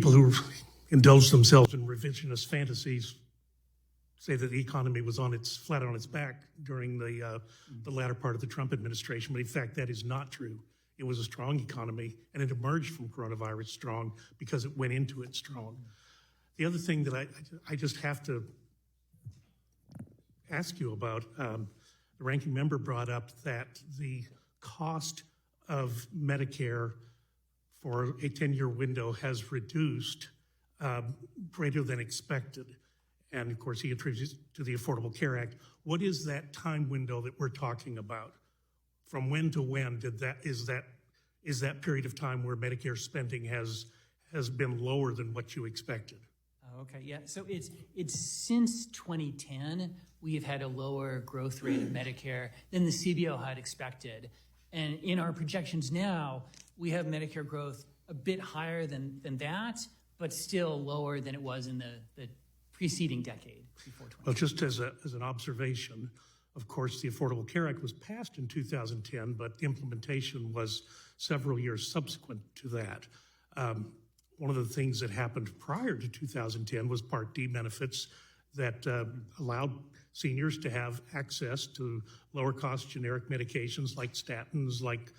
People who indulge themselves in revisionist fantasies say that the economy was flat on its back during the latter part of the Trump administration, but in fact that is not true. It was a strong economy, and it emerged from coronavirus strong because it went into it strong. The other thing that I just have to ask you about, the ranking member brought up that the cost of Medicare for a 10-year window has reduced greater than expected. And of course, he attributes it to the Affordable Care Act. What is that time window that we're talking about? From when to when is that period of time where Medicare spending has been lower than what you expected? Okay, yeah. So it's since 2010 we have had a lower growth rate of Medicare than the CBO had expected, and in our projections now we have Medicare growth a bit higher than that, but still lower than it was in the preceding decade before 2010. Well, just as an observation, of course, the Affordable Care Act was passed in 2010, but the implementation was several years subsequent to that. One of the things that happened prior to 2010 was Part D benefits that allowed seniors to have access to lower cost generic medications like statins, like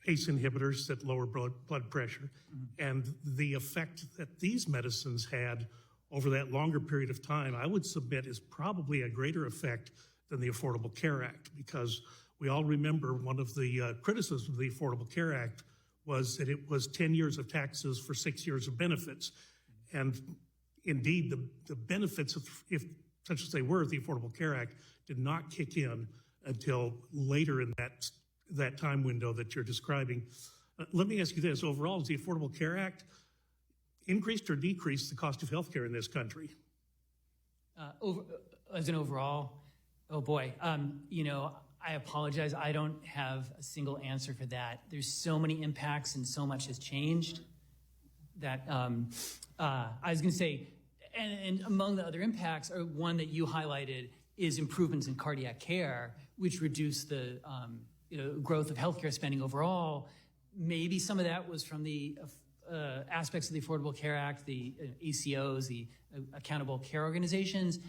ACE inhibitors that lower blood pressure. And the effect that these medicines had over that longer period of time, I would submit, is probably a greater effect than the Affordable Care Act, because we all remember one of the criticisms of the Affordable Care Act was that it was 10 years of taxes for 6 years of benefits. And indeed, the benefits, if such as they were, the Affordable Care Act did not kick in until later in that time window that you're describing. Let me ask you this. Overall, has the Affordable Care Act increased or decreased the cost of health care in this country? As an overall, oh boy, I apologize. I don't have a single answer for that. There's so many impacts and so much has changed that I was going to say, and among the other impacts, one that you highlighted is improvements in cardiac care, which reduced the growth of healthcare spending overall. Maybe some of that was from the aspects of the Affordable Care Act, the ACOs, the accountable care organizations,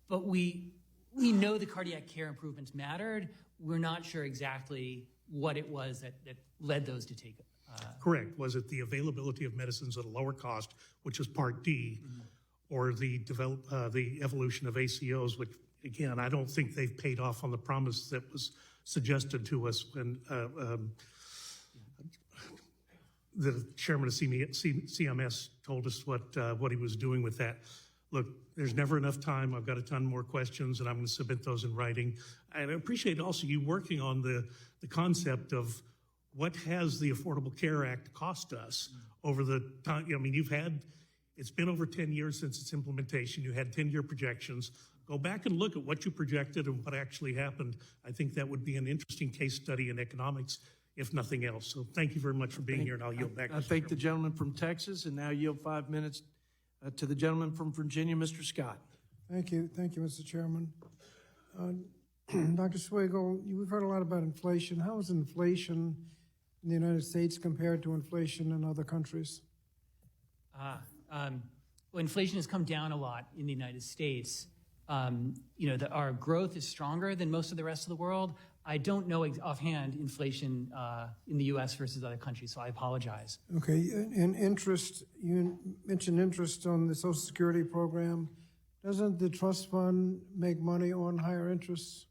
but we know the cardiac care improvements mattered. We're not sure exactly what it was that led those to take. Correct. Was it the availability of medicines at a lower cost, which is Part D, or the evolution of ACOs, which, again, I don't think they've paid off on the promise that was suggested to us when the chairman of CMS told us what he was doing with that. Look, there's never enough time. I've got a ton more questions, and I'm going to submit those in writing. And I appreciate also you working on the concept of what has the Affordable Care Act cost us over the time. I mean, it's been over 10 years since its implementation. You had 10-year projections. Go back and look at what you projected and what actually happened. I think that would be an interesting case study in economics, if nothing else. So thank you very much for being here, and I'll yield back. I thank the gentleman from Texas, and now yield 5 minutes to the gentleman from Virginia, Mr. Scott. Thank you, Mr. Chairman. Dr. Swigel, we've heard a lot about inflation. How is inflation in the United States compared to inflation in other countries? Well, inflation has come down a lot in the United States. Our growth is stronger than most of the rest of the world. I don't know offhand inflation in the U.S. versus other countries, so I apologize. Okay, and interest, you mentioned interest on the Social Security program. Doesn't the trust fund make money on higher interests?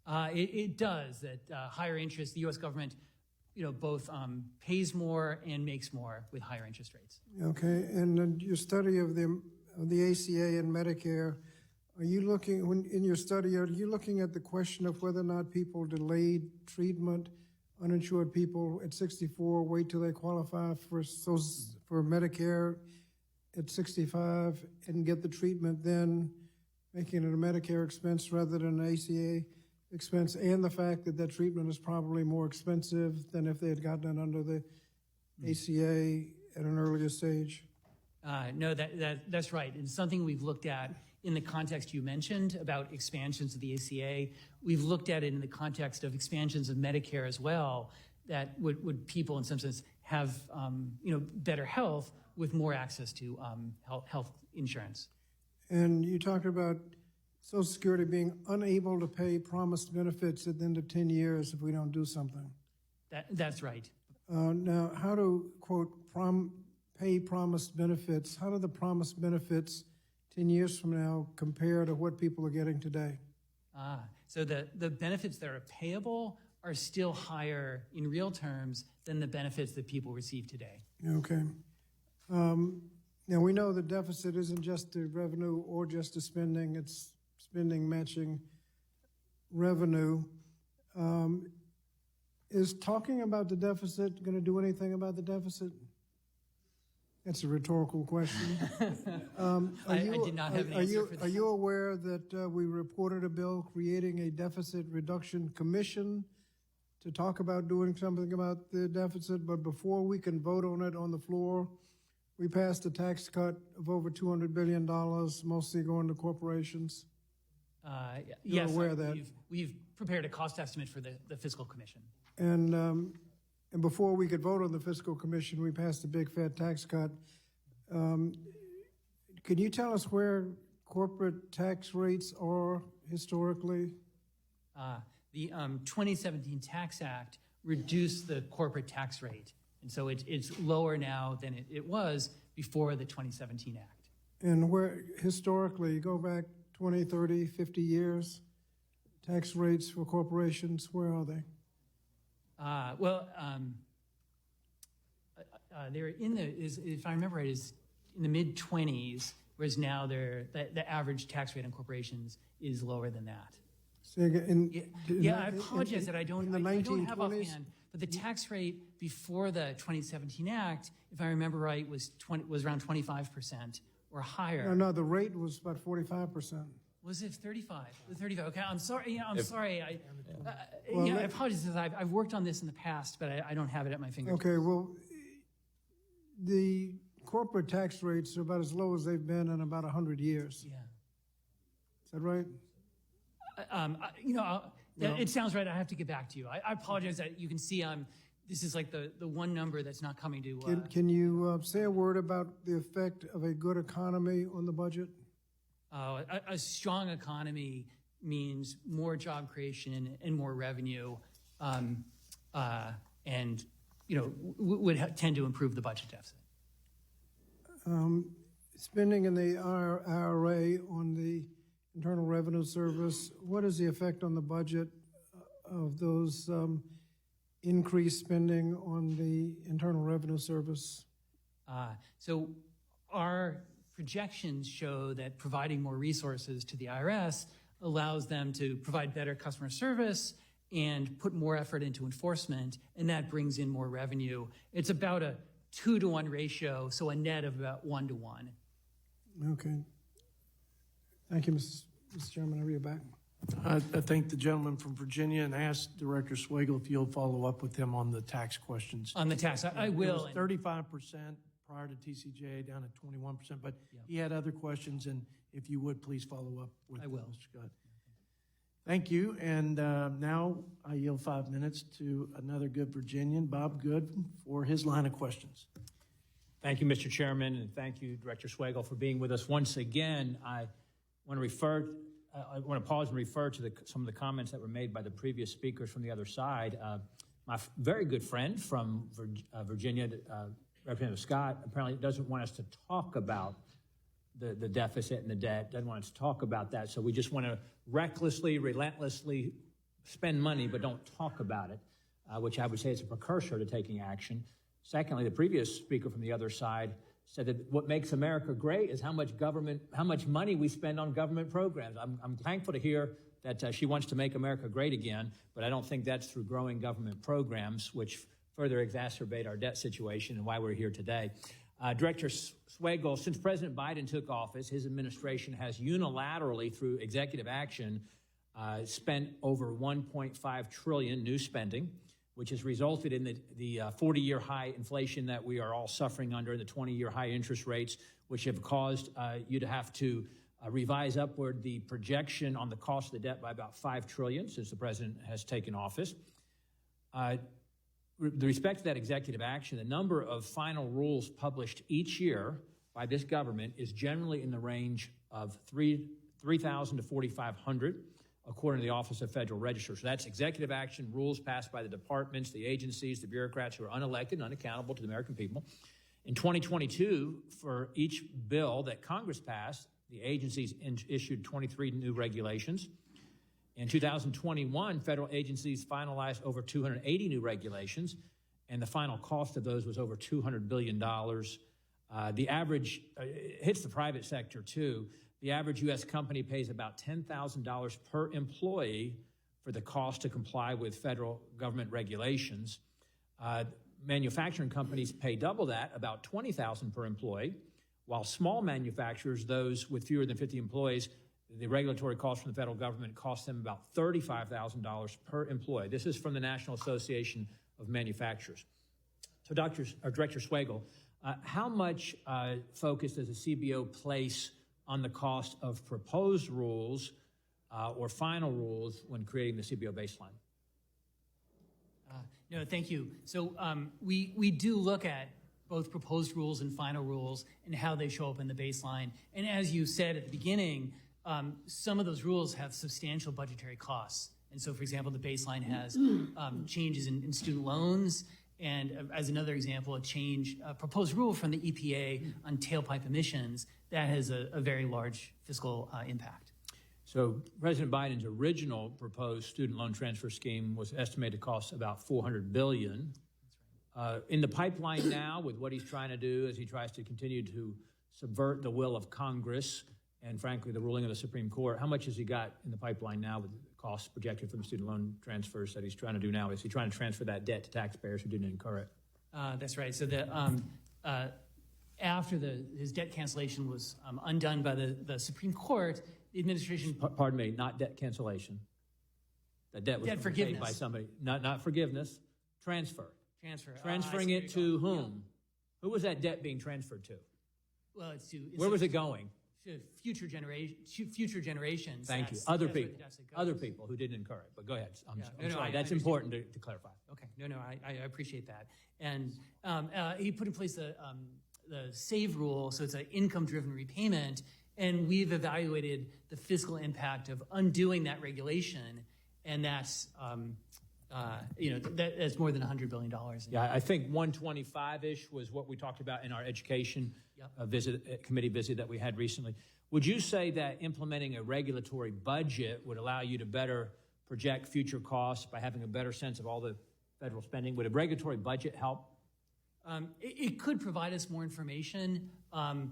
It does. That higher interest, the U.S. government, both pays more and makes more with higher interest rates. Okay, and your study of the ACA and Medicare, are you looking at the question of whether or not people delayed treatment, uninsured people at 64 wait till they qualify for Medicare at 65 and get the treatment, then making it a Medicare expense rather than an ACA expense, and the fact that treatment is probably more expensive than if they had gotten it under the ACA at an earlier stage? No, that's right. It's something we've looked at in the context you mentioned about expansions of the ACA. We've looked at it in the context of expansions of Medicare as well, that would people in some sense have better health with more access to health insurance. And you talked about Social Security being unable to pay promised benefits at the end of 10 years if we don't do something. That's right. Now, how do, quote, pay promised benefits, how do the promised benefits 10 years from now compare to what people are getting today? So the benefits that are payable are still higher in real terms than the benefits that people receive today. Okay. Now, we know the deficit isn't just the revenue or just the spending, it's spending matching revenue. Is talking about the deficit going to do anything about the deficit? That's a rhetorical question. I did not have an answer for that. Are you aware that we reported a bill creating a deficit reduction commission to talk about doing something about the deficit? But before we can vote on it on the floor, we passed a tax cut of over $200 billion, mostly going to corporations. You're Yes, aware of that? we've prepared a cost estimate for the fiscal commission. And before we could vote on the fiscal commission, we passed a big fat tax cut. Can you tell us where corporate tax rates are historically? The 2017 Tax Act reduced the corporate tax rate, and so it's lower now than it was before the 2017 Act. And where historically, you go back 20, 30, 50 years, tax rates for corporations, where are they? They're if I remember right, is in the mid-20s, whereas now the average tax rate on corporations is lower than that. Say again, I apologize that I don't have 1920s? offhand, but the tax rate before the 2017 Act, if I remember right, was around 25% or higher. No, the rate was about 45%. Was it 35? 35. Okay, I'm sorry. I'm sorry. I Well, apologize. I've worked on this in the past, but I don't have it at my fingertips. Okay, well, the corporate tax rates are about as low as they've been in about 100 years. Yeah. Is that right? It sounds right. I have to get back to you. I apologize that you can see this is like the one number that's not coming to. Can you say a word about the effect of a good economy on the budget? A strong economy means more job creation and more revenue, and would tend to improve the budget deficit. Spending in the IRA on the Internal Revenue Service, what is the effect on the budget of those increased spending on the Internal Revenue Service? So our projections show that providing more resources to the IRS allows them to provide better customer service and put more effort into enforcement, and that brings in more revenue. It's about a 2-to-1 ratio, so a net of about 1-to-1. Okay. Thank you, Mr. Chairman. I'll read it back. I thank the gentleman from Virginia and ask Director Swagel if you'll follow up with him on the tax questions. On the tax, I will. It was 35% prior to TCJA, down to 21%, but he had other questions, and if you would, please follow up with I will. Mr. Scott. Thank you, and now I yield 5 minutes to another good Virginian, Bob Good, for his line of questions. Thank you, Mr. Chairman, and thank you, Director Swagel, for being with us once again. I want to pause and refer to some of the comments that were made by the previous speakers from the other side. My very good friend from Virginia, Representative Scott, apparently doesn't want us to talk about the deficit and the debt, doesn't want us to talk about that. So we just want to recklessly, relentlessly spend money, but don't talk about it, which I would say is a precursor to taking action. Secondly, the previous speaker from the other side said that what makes America great is how much money we spend on government programs. I'm thankful to hear that she wants to make America great again, but I don't think that's through growing government programs, which further exacerbate our debt situation and why we're here today. Director Swagel, since President Biden took office, his administration has unilaterally, through executive action, spent over $1.5 trillion new spending, which has resulted in the 40-year high inflation that we are all suffering under, the 20-year high interest rates, which have caused you to have to revise upward the projection on the cost of the debt by about $5 trillion since the president has taken office. with respect to that executive action, the number of final rules published each year by this government is generally in the range of 3,000 to 4,500, according to the Office of Federal Register. So that's executive action, rules passed by the departments, the agencies, the bureaucrats who are unelected and unaccountable to the American people. In 2022, for each bill that Congress passed, the agencies issued 23 new regulations. In 2021, federal agencies finalized over 280 new regulations, and the final cost of those was over $200 billion. The average, it hits the private sector too. The average U.S. company pays about $10,000 per employee for the cost to comply with federal government regulations. Manufacturing companies pay double that, about $20,000 per employee, while small manufacturers, those with fewer than 50 employees, the regulatory cost from the federal government costs them about $35,000 per employee. This is from the National Association of Manufacturers. So, Director Swagel, how much focus does the CBO place on the cost of proposed rules or final rules when creating the CBO baseline? No, thank you. So we do look at both proposed rules and final rules and how they show up in the baseline. And as you said at the beginning, some of those rules have substantial budgetary costs. And so, for example, the baseline has changes in student loans. And as another example, a proposed rule from the EPA on tailpipe emissions that has a very large fiscal impact. So President Biden's original proposed student loan transfer scheme was estimated to cost about $400 billion. In the pipeline now, with what he's trying to do as he tries to continue to subvert the will of Congress and, frankly, the ruling of the Supreme Court, how much has he got in the pipeline now with the costs projected from the student loan transfers that he's trying to do now? Is he trying to transfer that debt to taxpayers who didn't incur it? That's right. So after his debt cancellation was undone by the Supreme Court, the administration... Pardon me, not debt cancellation. The debt was debt paid forgiveness. by somebody. Not forgiveness, transfer. Transfer. Transferring it to whom? Who was that debt being transferred to? Well, Where was it going? To future generations. Thank you. That's Other where the people. deficit goes. Other people who didn't incur it. But go ahead. I'm sorry. I That's understand. important to clarify. Okay. No, I appreciate that. And he put in place the SAVE rule, so it's an income-driven repayment, and we've evaluated the fiscal impact of undoing that regulation, and that's that's more than $100 billion. Yeah, I think 125-ish was what we talked about in our education committee visit that we had recently. Would you say that implementing a regulatory budget would allow you to better project future costs by having a better sense of all the federal spending? Would a regulatory budget help? It could provide us more information. The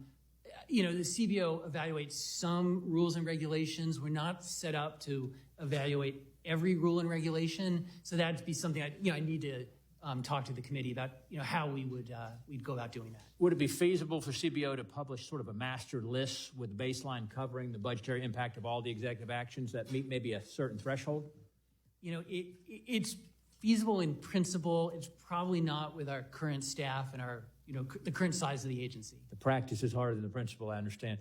CBO evaluates some rules and regulations. We're not set up to evaluate every rule and regulation, so that'd be something I need to talk to the committee about. How we'd go about doing that. Would it be feasible for CBO to publish sort of a master list with the baseline covering the budgetary impact of all the executive actions that meet maybe a certain threshold? It's feasible in principle. It's probably not with our current staff and our the current size of the agency. The practice is harder than the principle, I understand.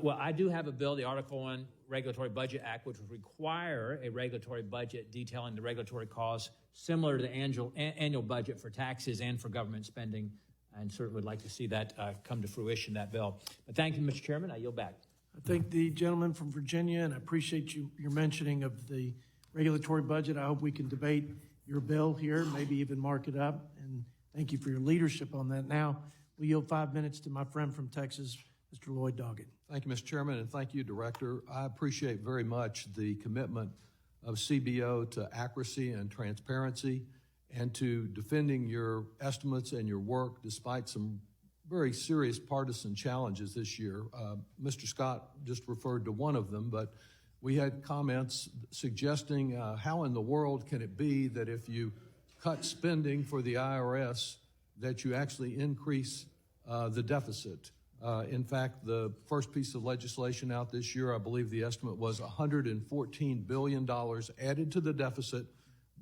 Well, I do have a bill, the Article 1 Regulatory Budget Act, which would require a regulatory budget detailing the regulatory costs similar to the annual budget for taxes and for government spending, and certainly would like to see that come to fruition, that bill. But thank you, Mr. Chairman. I yield back. I thank the gentleman from Virginia, and I appreciate your mentioning of the regulatory budget. I hope we can debate your bill here, maybe even mark it up, and thank you for your leadership on that. Now, we yield 5 minutes to my friend from Texas, Mr. Lloyd Doggett. Thank you, Mr. Chairman, and thank you, Director. I appreciate very much the commitment of CBO to accuracy and transparency and to defending your estimates and your work despite some very serious partisan challenges this year. Mr. Scott just referred to one of them, but we had comments suggesting how in the world can it be that if you cut spending for the IRS that you actually increase the deficit. In fact, the first piece of legislation out this year, I believe the estimate was $114 billion added to the deficit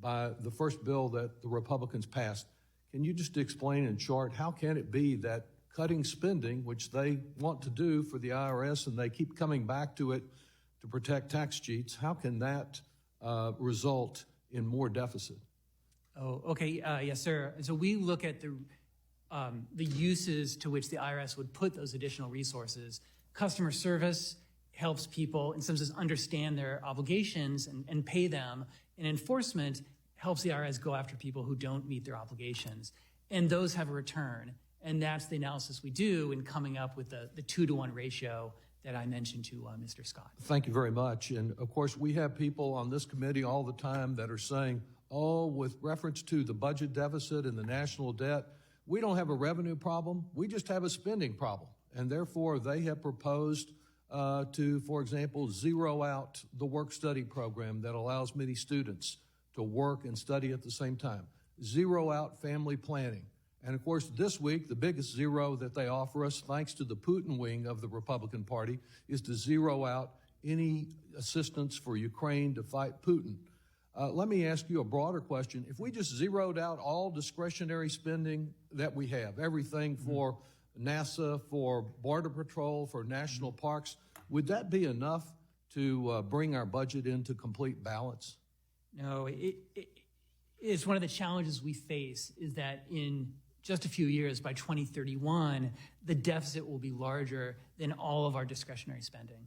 by the first bill that the Republicans passed. Can you just explain in short, how can it be that cutting spending, which they want to do for the IRS and they keep coming back to it to protect tax cheats, how can that result in more deficit? Oh, okay, yes, sir. So we look at the uses to which the IRS would put those additional resources. Customer service helps people, in some sense, understand their obligations and pay them. And enforcement helps the IRS go after people who don't meet their obligations. And those have a return. And that's the analysis we do in coming up with the 2-to-1 ratio that I mentioned to Mr. Scott. Thank you very much. And of course, we have people on this committee all the time that are saying, oh, with reference to the budget deficit and the national debt, we don't have a revenue problem, we just have a spending problem. And therefore, they have proposed to, for example, zero out the work-study program that allows many students to work and study at the same time. Zero out family planning. And of course, this week, the biggest zero that they offer us, thanks to the Putin wing of the Republican Party, is to zero out any assistance for Ukraine to fight Putin. Let me ask you a broader question. If we just zeroed out all discretionary spending that we have, everything for NASA, for Border Patrol, for national parks, would that be enough to bring our budget into complete balance? No, it's one of the challenges we face is that in just a few years, by 2031, the deficit will be larger than all of our discretionary spending.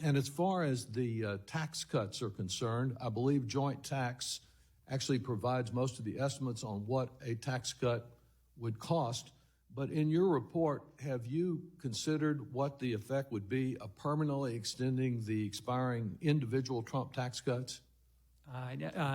And as far as the tax cuts are concerned, I believe joint tax actually provides most of the estimates on what a tax cut would cost. But in your report, have you considered what the effect would be of permanently extending the expiring individual Trump tax cuts?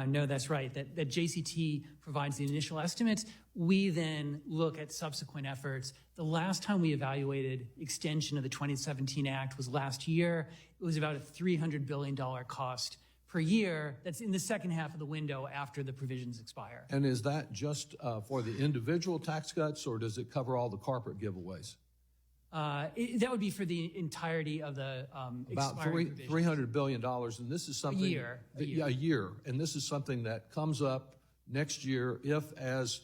No, that's right. That JCT provides the initial estimates. We then look at subsequent efforts. The last time we evaluated extension of the 2017 Act was last year. It was about a $300 billion cost per year. That's in the second half of the window after the provisions expire. And is that just for the individual tax cuts, or does it cover all the corporate giveaways? That would be for the entirety of the About expiring provisions. $300 billion, and this is something... A year. A year, and this is something that comes up next year if, as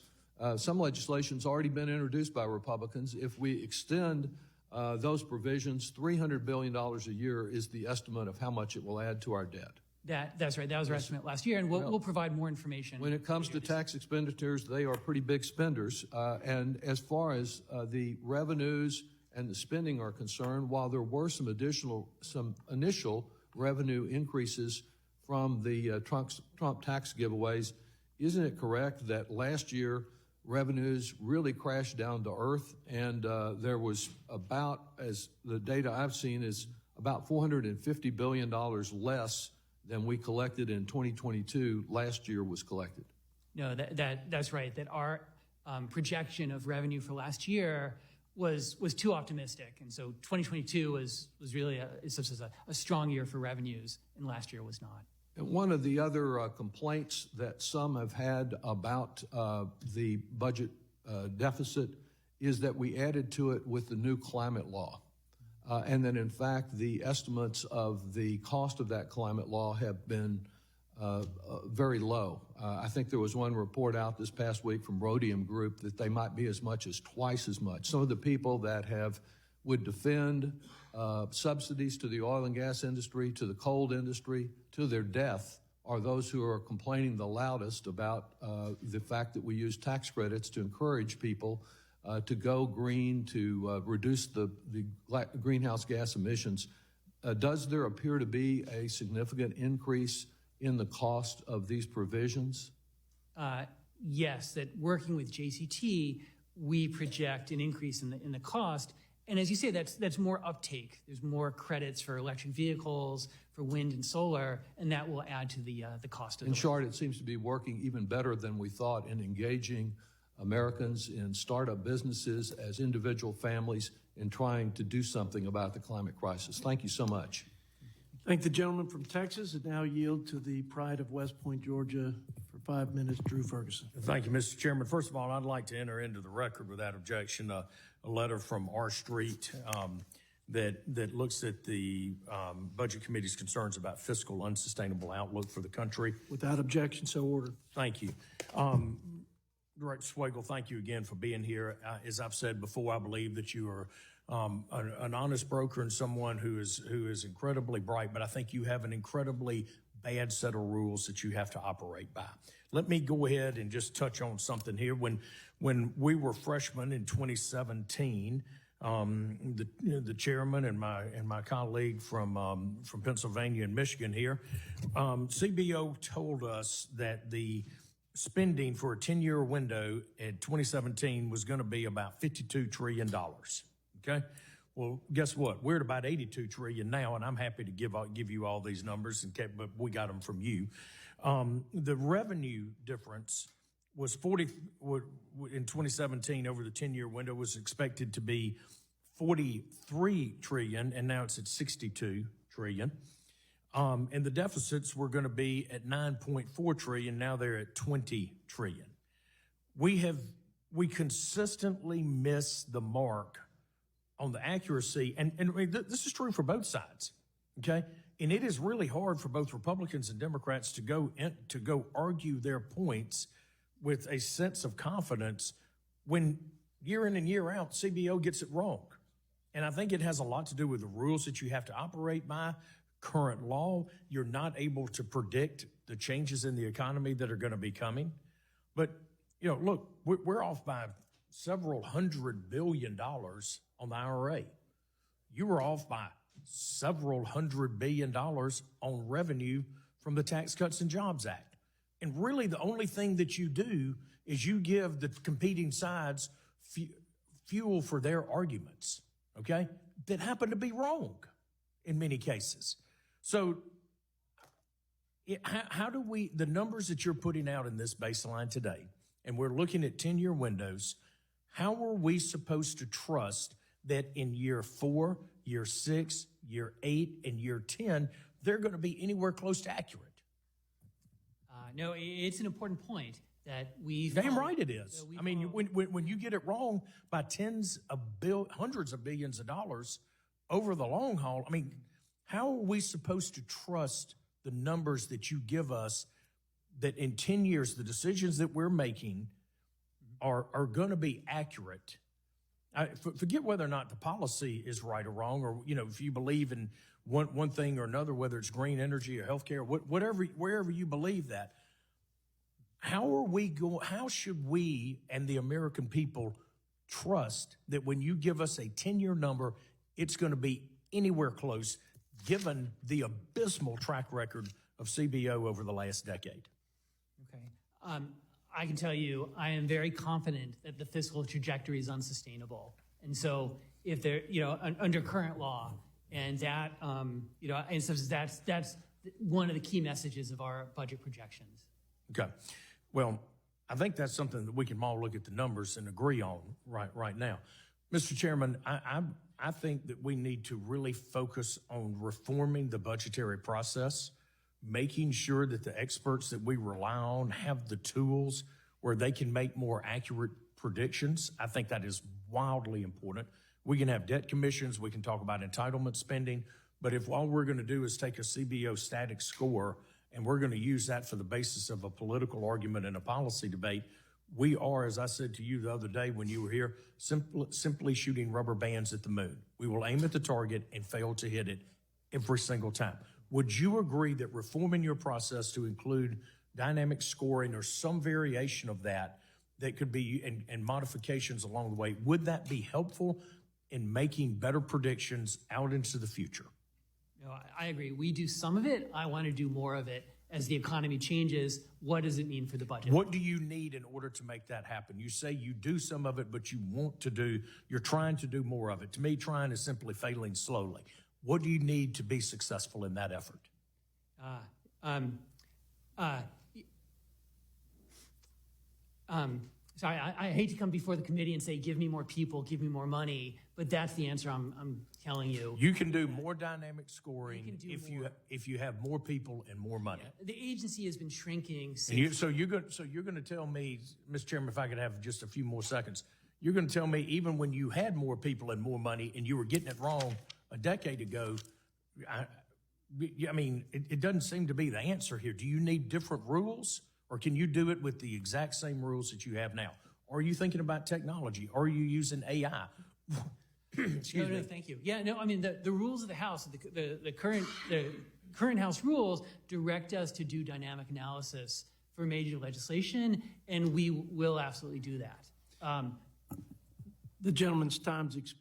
some legislation's already been introduced by Republicans, if we extend those provisions, $300 billion a year is the estimate of how much it will add to our debt. That's right. That was our estimate last year, and we'll provide more information. When it comes to tax expenditures, they are pretty big spenders, and as far as the revenues and the spending are concerned, while there were some initial revenue increases from the Trump tax giveaways, isn't it correct that last year revenues really crashed down to earth, and there was about, as the data I've seen, is about $450 billion less than we collected in 2022 last year was collected? No, that's right. That our projection of revenue for last year was too optimistic, and so 2022 was really a strong year for revenues, and last year was not. And one of the other complaints that some have had about the budget deficit is that we added to it with the new climate law, and that in fact the estimates of the cost of that climate law have been very low. I think there was one report out this past week from Rhodium Group that they might be as much as twice as much. Some of the people that would defend subsidies to the oil and gas industry, to the coal industry, to their death, are those who are complaining the loudest about the fact that we use tax credits to encourage people to go green, to reduce the greenhouse gas emissions. Does there appear to be a significant increase in the cost of these provisions? Yes, that working with JCT, we project an increase in the cost. And as you say, that's more uptake. There's more credits for electric vehicles, for wind and solar, and that will add to the cost of In the short, it seems to be working even better than we thought in engaging Americans in startup businesses as individual families in trying to do something about the climate crisis. Thank you so much. Thank the gentleman from Texas, and now yield to the pride of West Point, Georgia, for 5 minutes, Drew Ferguson. Thank you, Mr. Chairman. First of all, I'd like to enter into the record without objection a letter from R Street that looks at the Budget Committee's concerns about fiscal unsustainable outlook for the country. Without objection, so ordered. Thank you. Director Swagel, thank you again for being here. As I've said before, I believe that you are an honest broker and someone who is incredibly bright, but I think you have an incredibly bad set of rules that you have to operate by. let me go ahead and just touch on something here. When we were freshmen in 2017, the chairman and my colleague from Pennsylvania and Michigan here, CBO told us that the spending for a 10-year window in 2017 was going to be about $52 trillion. Okay. Well, guess what? We're at about 82 trillion now, and I'm happy to give you all these numbers, but we got them from you. The revenue difference was in 2017 over the 10-year window was expected to be 43 trillion, and now it's at 62 trillion. And the deficits were going to be at 9.4 trillion. Now they're at 20 trillion. We consistently miss the mark on the accuracy, and this is true for both sides, okay? And it is really hard for both Republicans and Democrats to go argue their points with a sense of confidence when year in and year out, CBO gets it wrong. And I think it has a lot to do with the rules that you have to operate by, current law. You're not able to predict the changes in the economy that are going to be coming. But, look, we're off by several $100 billion on the IRA. You were off by several $100 billion on revenue from the Tax Cuts and Jobs Act. And really the only thing that you do is you give the competing sides fuel for their arguments, okay, that happen to be wrong in many cases. So how do the numbers that you're putting out in this baseline today, and we're looking at 10-year windows, how are we supposed to trust that in year 4, year 6, year 8, and year 10, they're going to be anywhere close to accurate? No, it's an important point that we've... Damn right it is. I mean, when you get it wrong by hundreds of billions of dollars over the long haul, I mean, how are we supposed to trust the numbers that you give us that in 10 years, the decisions that we're making are going to be accurate? Forget whether or not the policy is right or wrong, or, if you believe in one thing or another, whether it's green energy or healthcare, wherever you believe that. How should we and the American people trust that when you give us a 10-year number, it's going to be anywhere close, given the abysmal track record of CBO over the last decade? Okay. I can tell you, I am very confident that the fiscal trajectory is unsustainable. And so if there, under current law, and that, and so that's one of the key messages of our budget projections. Okay. Well, I think that's something that we can all look at the numbers and agree on right now. Mr. Chairman, I think that we need to really focus on reforming the budgetary process, making sure that the experts that we rely on have the tools where they can make more accurate predictions. I think that is wildly important. We can have debt commissions, we can talk about entitlement spending, but if all we're going to do is take a CBO static score and we're going to use that for the basis of a political argument and a policy debate, we are, as I said to you the other day when you were here, simply shooting rubber bands at the moon. We will aim at the target and fail to hit it every single time. Would you agree that reforming your process to include dynamic scoring or some variation of that could be, and modifications along the way, would that be helpful in making better predictions out into the future? No, I agree. We do some of it. I want to do more of it. As the economy changes, what does it mean for the budget? What do you need in order to make that happen? You say you do some of it, but you're trying to do more of it. To me, trying is simply failing slowly. What do you need to be successful in that effort? Sorry, I hate to come before the committee and say, give me more people, give me more money, but that's the answer I'm telling you. You can do more dynamic scoring if you have more people and more money. Yeah, the agency has been shrinking since... And so you're going to tell me, Mr. Chairman, if I could have just a few more seconds, you're going to tell me even when you had more people and more money and you were getting it wrong a decade ago, it doesn't seem to be the answer here. Do you need different rules? Or can you do it with the exact same rules that you have now? Or are you thinking about technology? Or are you using AI? Excuse me. No, thank you. Yeah, no, I mean, the rules of the House, the current House rules direct us to do dynamic analysis for major legislation, and we will absolutely do that. The gentleman's time's expired.